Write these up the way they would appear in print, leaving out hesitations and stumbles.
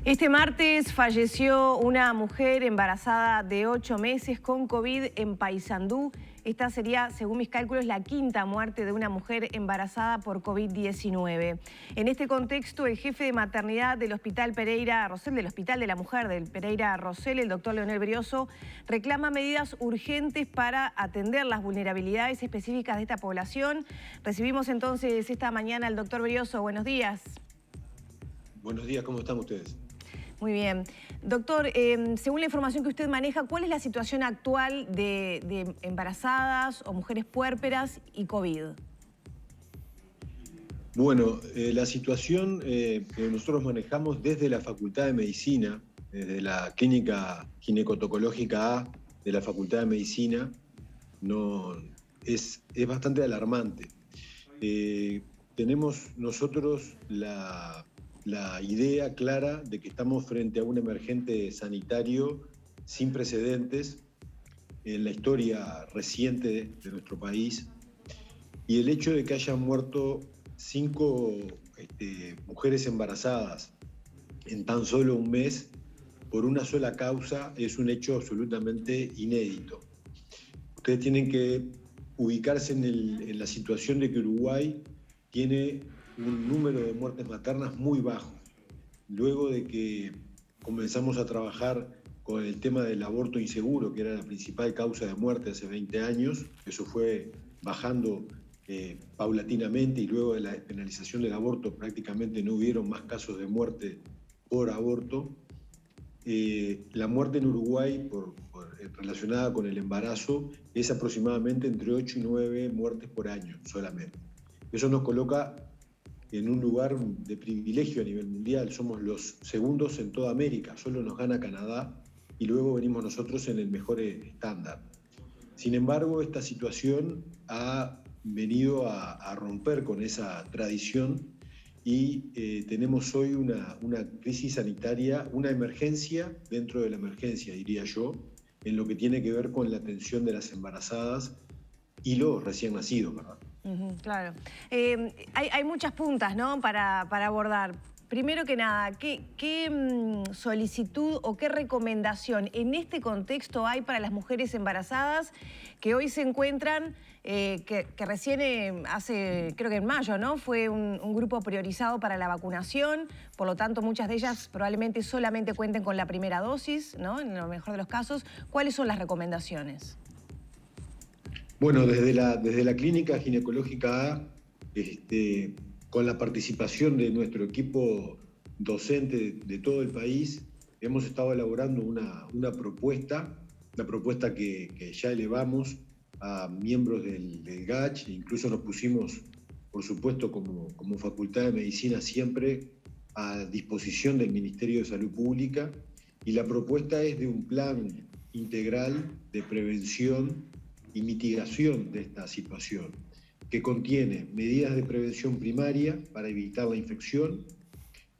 Este martes falleció una mujer embarazada de 8 meses con COVID en Paysandú. Esta sería, según mis cálculos, la quinta muerte de una mujer embarazada por COVID-19. En este contexto, el jefe de maternidad del Hospital Pereira Rosell, del Hospital de la Mujer del Pereira Rosell, el doctor Leonel Brioso, reclama medidas urgentes para atender las vulnerabilidades específicas de esta población. Recibimos entonces esta mañana al doctor Brioso. Buenos días. Buenos días, ¿cómo están ustedes? Muy bien. Doctor, según la información que usted maneja, ¿cuál es la situación actual de embarazadas o mujeres puérperas y COVID? Bueno, la situación que nosotros manejamos desde la Facultad de Medicina, desde la Clínica Ginecotocológica A de la Facultad de Medicina, es bastante alarmante. Tenemos nosotros la idea clara de que estamos frente a un emergente sanitario sin precedentes en la historia reciente de nuestro país, y el hecho de que hayan muerto 5 mujeres embarazadas en tan solo un mes por una sola causa es un hecho absolutamente inédito. Ustedes tienen que ubicarse en la situación de que Uruguay tiene un número de muertes maternas muy bajo. Luego de que comenzamos a trabajar con el tema del aborto inseguro, que era la principal causa de muerte hace 20 años, eso fue bajando paulatinamente, y luego de la despenalización del aborto prácticamente no hubieron más casos de muerte por aborto. La muerte en Uruguay relacionada con el embarazo es aproximadamente entre 8 y 9 muertes por año solamente. Eso nos coloca en un lugar de privilegio a nivel mundial. Somos los segundos en toda América, solo nos gana Canadá y luego venimos nosotros en el mejor estándar. Sin embargo, esta situación ha venido a romper con esa tradición y tenemos hoy una crisis sanitaria, una emergencia dentro de la emergencia, diría yo, en lo que tiene que ver con la atención de las embarazadas y los recién nacidos, ¿verdad? Claro. Hay muchas puntas, ¿no?, para abordar. Primero que nada, ¿qué solicitud o qué recomendación en este contexto hay para las mujeres embarazadas que hoy se encuentran, que recién hace, creo que en mayo, ¿no?, fue un grupo priorizado para la vacunación? Por lo tanto, muchas de ellas probablemente solamente cuenten con la primera dosis, ¿no?, en lo mejor de los casos. ¿Cuáles son las recomendaciones? Bueno, desde la Clínica Ginecológica A, con la participación de nuestro equipo docente de todo el país, hemos estado elaborando una propuesta que ya elevamos a miembros del GACH, e incluso nos pusimos, por supuesto, como Facultad de Medicina siempre a disposición del Ministerio de Salud Pública, y la propuesta es de un plan integral de prevención y mitigación de esta situación, que contiene medidas de prevención primaria para evitar la infección,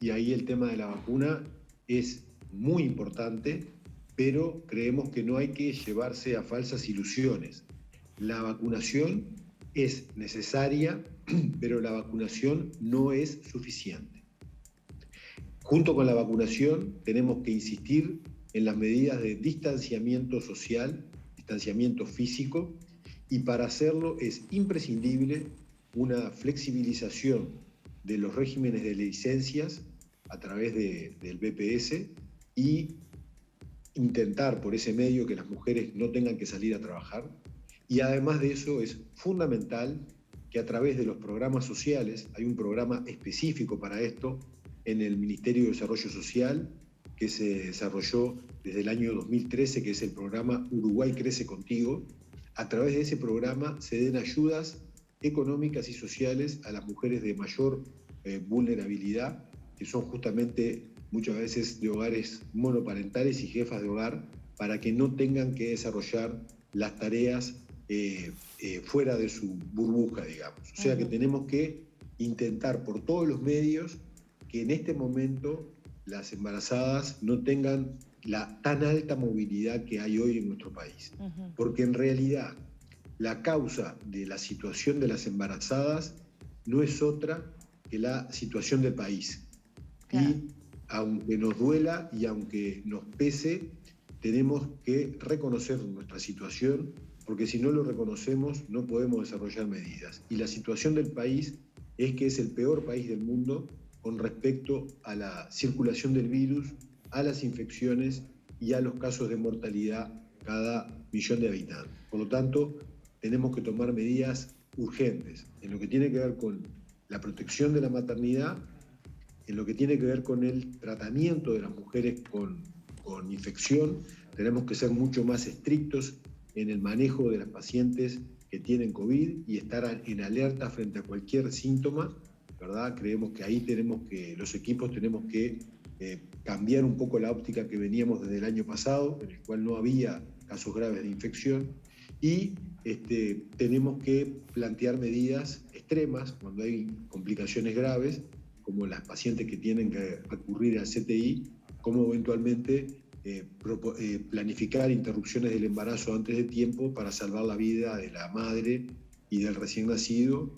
y ahí el tema de la vacuna es muy importante, pero creemos que no hay que llevarse a falsas ilusiones. La vacunación es necesaria, pero la vacunación no es suficiente. Junto con la vacunación tenemos que insistir en las medidas de distanciamiento social, distanciamiento físico, y para hacerlo es imprescindible una flexibilización de los regímenes de licencias a través del BPS, y intentar por ese medio que las mujeres no tengan que salir a trabajar. Y además de eso es fundamental que a través de los programas sociales, hay un programa específico para esto en el Ministerio de Desarrollo Social que se desarrolló desde el año 2013, que es el programa Uruguay Crece Contigo. A través de ese programa se den ayudas económicas y sociales a las mujeres de mayor vulnerabilidad, que son justamente muchas veces de hogares monoparentales y jefas de hogar, para que no tengan que desarrollar las tareas fuera de su burbuja, digamos. O sea que tenemos que intentar por todos los medios que en este momento las embarazadas no tengan la tan alta movilidad que hay hoy en nuestro país. Porque en realidad la causa de la situación de las embarazadas no es otra que la situación del país. Claro. Y aunque nos duela y aunque nos pese, tenemos que reconocer nuestra situación, porque si no lo reconocemos no podemos desarrollar medidas. Y la situación del país es que es el peor país del mundo con respecto a la circulación del virus, a las infecciones y a los casos de mortalidad cada millón de habitantes. Por lo tanto, tenemos que tomar medidas urgentes en lo que tiene que ver con la protección de la maternidad, en lo que tiene que ver con el tratamiento de las mujeres con infección. Tenemos que ser mucho más estrictos en el manejo de las pacientes que tienen COVID y estar en alerta frente a cualquier síntoma, ¿verdad? Creemos que ahí los equipos tenemos que cambiar un poco la óptica que veníamos desde el año pasado, en el cual no había casos graves de infección, y tenemos que plantear medidas extremas cuando hay complicaciones graves, como las pacientes que tienen que recurrir al CTI, como eventualmente planificar interrupciones del embarazo antes de tiempo para salvar la vida de la madre y del recién nacido,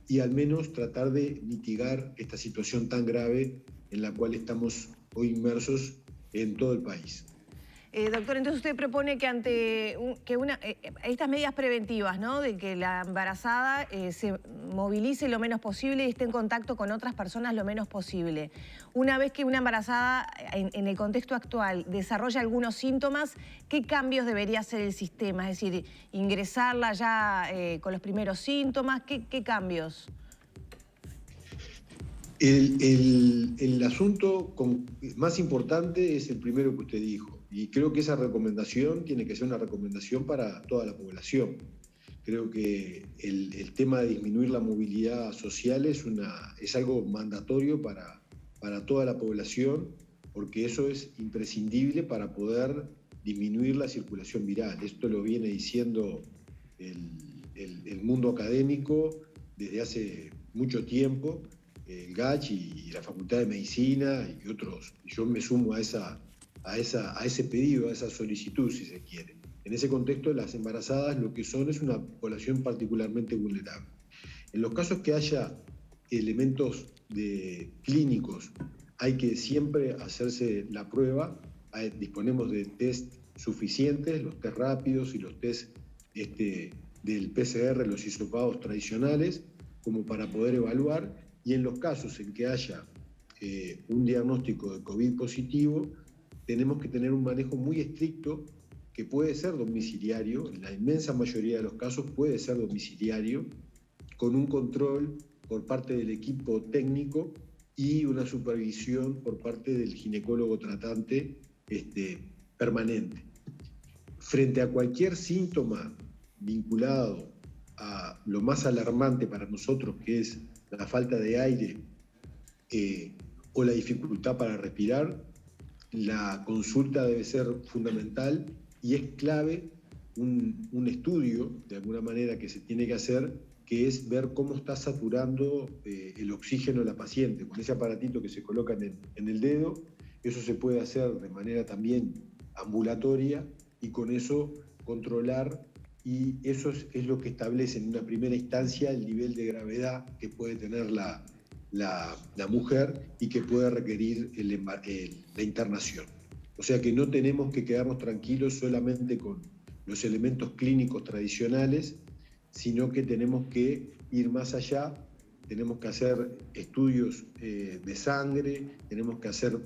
y al menos tratar de mitigar esta situación tan grave en la cual estamos hoy inmersos en todo el país. Doctor, entonces usted propone que ante estas medidas preventivas, ¿no?, de que la embarazada se movilice lo menos posible y esté en contacto con otras personas lo menos posible. Una vez que una embarazada, en el contexto actual, desarrolla algunos síntomas, ¿qué cambios debería hacer el sistema? Es decir, ingresarla ya con los primeros síntomas, ¿qué cambios? El asunto más importante es el primero que usted dijo, y creo que esa recomendación tiene que ser una recomendación para toda la población. Creo que el tema de disminuir la movilidad social es algo mandatorio para toda la población, porque eso es imprescindible para poder disminuir la circulación viral. Esto lo viene diciendo el mundo académico desde hace mucho tiempo, el GACH y la Facultad de Medicina y otros. Yo me sumo a ese pedido, a esa solicitud, si se quiere. En ese contexto, las embarazadas lo que son es una población particularmente vulnerable. En los casos que haya elementos clínicos, hay que siempre hacerse la prueba. Disponemos de test suficientes, los test rápidos y los test del PCR, los hisopados tradicionales, como para poder evaluar. Y en los casos en que haya un diagnóstico de COVID positivo, tenemos que tener un manejo muy estricto, que puede ser domiciliario, en la inmensa mayoría de los casos puede ser domiciliario, con un control por parte del equipo técnico y una supervisión por parte del ginecólogo tratante permanente. Frente a cualquier síntoma vinculado a lo más alarmante para nosotros, que es la falta de aire o la dificultad para respirar, la consulta debe ser fundamental y es clave un estudio, de alguna manera, que se tiene que hacer, que es ver cómo está saturando el oxígeno de la paciente. Con ese aparatito que se coloca en el dedo, eso se puede hacer de manera también ambulatoria y con eso controlar, y eso es lo que establece en una primera instancia el nivel de gravedad que puede tener la mujer y que puede requerir la internación. O sea que no tenemos que quedarnos tranquilos solamente con los elementos clínicos tradicionales, sino que tenemos que ir más allá, tenemos que hacer estudios de sangre, tenemos que hacer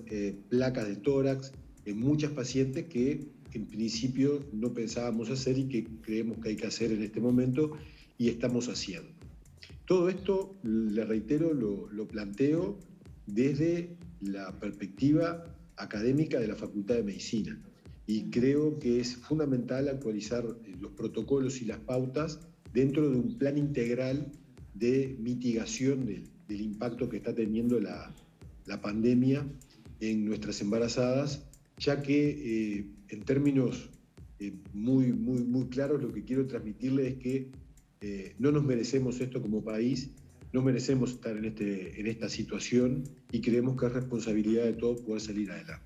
placas de tórax en muchas pacientes que en principio no pensábamos hacer y que creemos que hay que hacer en este momento y estamos haciendo. Todo esto, le reitero, lo planteo desde la perspectiva académica de la Facultad de Medicina, y creo que es fundamental actualizar los protocolos y las pautas dentro de un plan integral de mitigación del impacto que está teniendo la pandemia en nuestras embarazadas, ya que en términos muy claros lo que quiero transmitirle es que no nos merecemos esto como país, no merecemos estar en esta situación y creemos que es responsabilidad de todos poder salir adelante.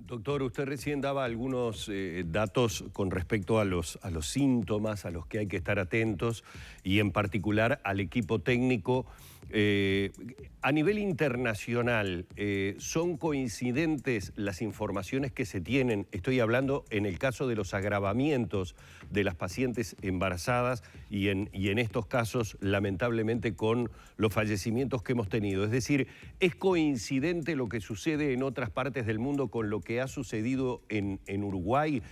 Doctor, usted recién daba algunos datos con respecto a los síntomas a los que hay que estar atentos y en particular al equipo técnico A nivel internacional, ¿son coincidentes las informaciones que se tienen? Estoy hablando en el caso de los agravamientos de las pacientes embarazadas y en estos casos, lamentablemente, con los fallecimientos que hemos tenido. Es decir, ¿es coincidente lo que sucede en otras partes del mundo con lo que ha sucedido en Uruguay?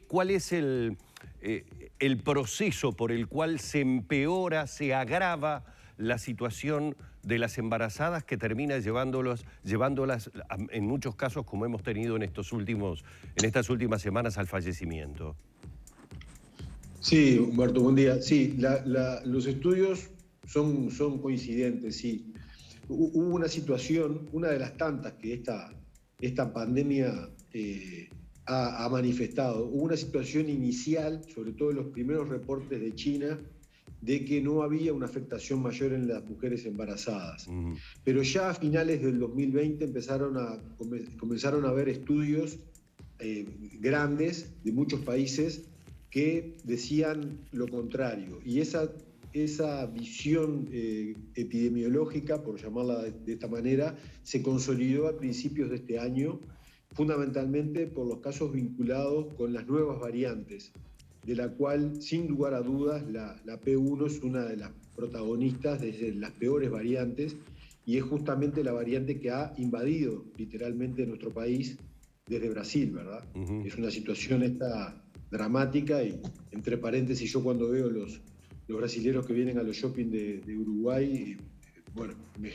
¿Cuál es el proceso por el cual se empeora, se agrava la situación de las embarazadas que termina llevándolas en muchos casos, como hemos tenido en estas últimas semanas, al fallecimiento? Sí, Humberto, buen día. Sí, los estudios son coincidentes, sí. Hubo una situación, una de las tantas que esta pandemia ha manifestado. Hubo una situación inicial, sobre todo en los primeros reportes de China, de que no había una afectación mayor en las mujeres embarazadas. Pero ya a finales del 2020 comenzaron a haber estudios grandes de muchos países que decían lo contrario. Y esa visión epidemiológica, por llamarla de esta manera, se consolidó a principios de este año, fundamentalmente por los casos vinculados con las nuevas variantes, de la cual, sin lugar a dudas, la P1 es una de las protagonistas de las peores variantes, y es justamente la variante que ha invadido literalmente nuestro país desde Brasil, ¿verdad? Es una situación esta dramática, y entre paréntesis, yo cuando veo los brasileños que vienen a los shopping de Uruguay, bueno, me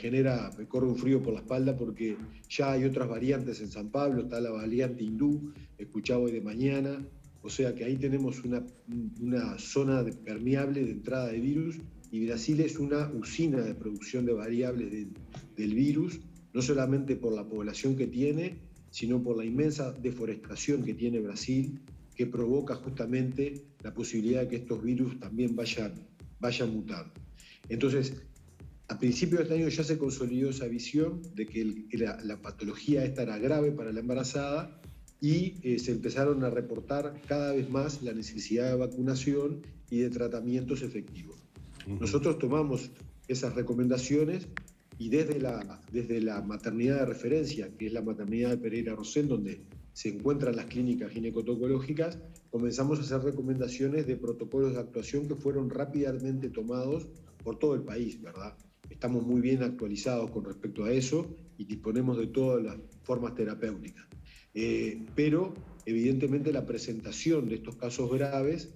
corre un frío por la espalda, porque ya hay otras variantes en San Pablo, está la variante hindú, escuchaba hoy de mañana. O sea que ahí tenemos una zona permeable de entrada de virus, y Brasil es una usina de producción de variables del virus, no solamente por la población que tiene, sino por la inmensa deforestación que tiene Brasil, que provoca justamente la posibilidad de que estos virus también vayan mutando. Entonces, a principios de este año ya se consolidó esa visión de que la patología esta era grave para la embarazada, y se empezaron a reportar cada vez más la necesidad de vacunación y de tratamientos efectivos. Nosotros tomamos esas recomendaciones, y desde la maternidad de referencia, que es la maternidad de Pereira Rosell, donde se encuentran las clínicas ginecotocológicas, comenzamos a hacer recomendaciones de protocolos de actuación que fueron rápidamente tomados por todo el país, ¿verdad? Estamos muy bien actualizados con respecto a eso y disponemos de todas las formas terapéuticas. Pero evidentemente la presentación de estos casos graves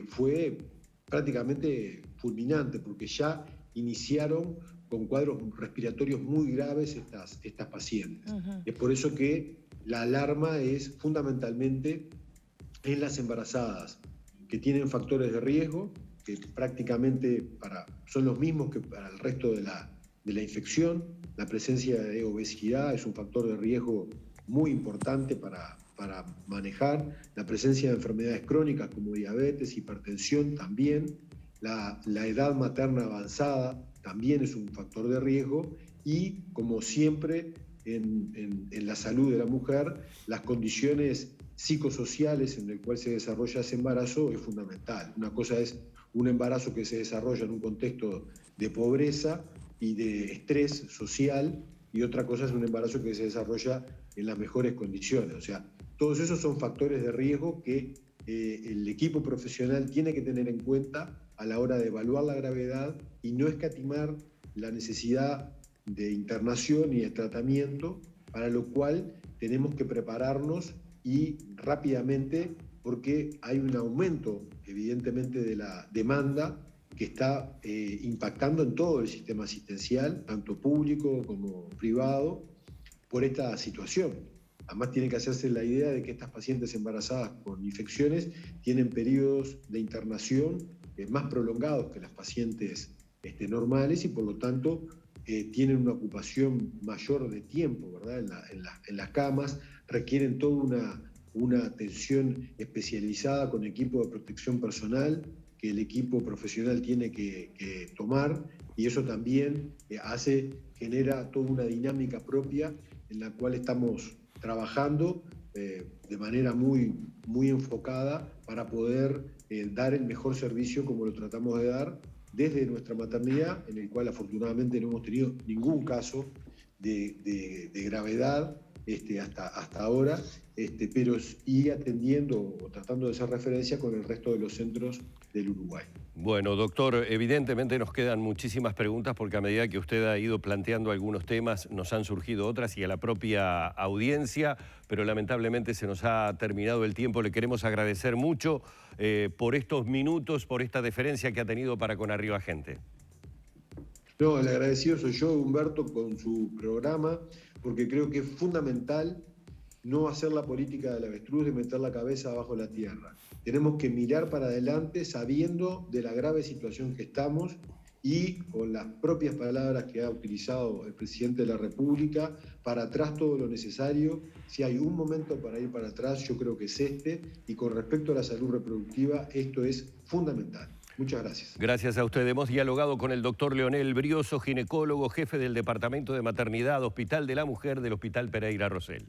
fue prácticamente fulminante, porque ya iniciaron con cuadros respiratorios muy graves estas pacientes. Es por eso que la alarma es fundamentalmente en las embarazadas que tienen factores de riesgo, que prácticamente son los mismos que para el resto de la infección. La presencia de obesidad es un factor de riesgo muy importante para manejar, la presencia de enfermedades crónicas como diabetes, hipertensión también, la edad materna avanzada también es un factor de riesgo, y como siempre en la salud de la mujer, las condiciones psicosociales en las cuales se desarrolla ese embarazo es fundamental. Una cosa es un embarazo que se desarrolla en un contexto de pobreza y de estrés social, y otra cosa es un embarazo que se desarrolla en las mejores condiciones. O sea, todos esos son factores de riesgo que el equipo profesional tiene que tener en cuenta a la hora de evaluar la gravedad, y no escatimar la necesidad de internación y de tratamiento, para lo cual tenemos que prepararnos y rápidamente, porque hay un aumento evidentemente de la demanda que está impactando en todo el sistema asistencial, tanto público como privado, por esta situación. Además, tiene que hacerse la idea de que estas pacientes embarazadas con infecciones tienen periodos de internación más prolongados que las pacientes normales, y por lo tanto tienen una ocupación mayor de tiempo, ¿verdad? En las camas, requieren toda una atención especializada con equipo de protección personal que el equipo profesional tiene que tomar, y eso también genera toda una dinámica propia en la cual estamos trabajando de manera muy enfocada para poder dar el mejor servicio como lo tratamos de dar, desde nuestra maternidad, en el cual afortunadamente no hemos tenido ningún caso de gravedad hasta ahora, pero y atendiendo o tratando de hacer referencia con el resto de los centros del Uruguay. Bueno, doctor, evidentemente nos quedan muchísimas preguntas porque a medida que usted ha ido planteando algunos temas nos han surgido otras y a la propia audiencia, pero lamentablemente se nos ha terminado el tiempo. Le queremos agradecer mucho por estos minutos, por esta deferencia que ha tenido para con Arriba Gente. No, el agradecido soy yo, Humberto, con su programa, porque creo que es fundamental no hacer la política del avestruz de meter la cabeza abajo la tierra. Tenemos que mirar para adelante sabiendo de la grave situación que estamos y con las propias palabras que ha utilizado el presidente de la República, para atrás todo lo necesario. Si hay un momento para ir para atrás, yo creo que es este, y con respecto a la salud reproductiva, esto es fundamental. Muchas gracias. Gracias a usted. Hemos dialogado con el doctor Leonel Brioso, ginecólogo, jefe del Departamento de Maternidad, Hospital de la Mujer del Hospital Pereira Rosell.